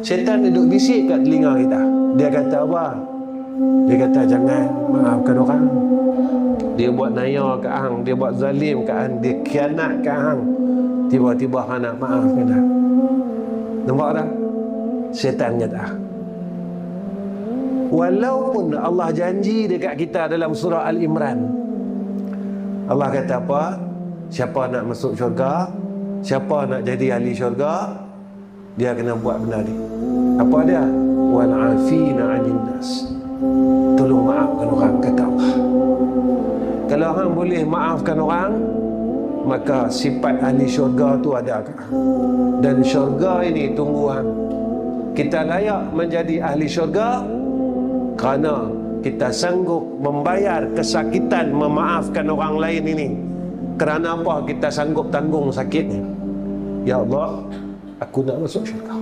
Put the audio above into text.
Syaitan duduk bisik kat telinga kita. Dia kata apa? Dia kata jangan maafkan orang. Dia buat naya kat hang, dia buat zalim kat hang, dia khianat kat hang. Tiba-tiba hang nak maafkan hang. Nampak tak? Syaitan kata. Walaupun Allah janji dekat kita dalam surah Al-Imran, Allah kata apa? Siapa nak masuk syurga, siapa nak jadi ahli syurga, dia kena buat benda ni. Apa dia? Wal afina 'anil nas. Tolong maafkan orang, kata Allah. Kalau orang boleh maafkan orang, maka sifat ahli syurga tu ada kat hang. Dan syurga ini tunggu hang. Kita layak menjadi ahli syurga kerana kita sanggup membayar kesakitan memaafkan orang lain ini. Kerana apa kita sanggup tanggung sakitnya? Ya Allah, aku nak masuk syurga.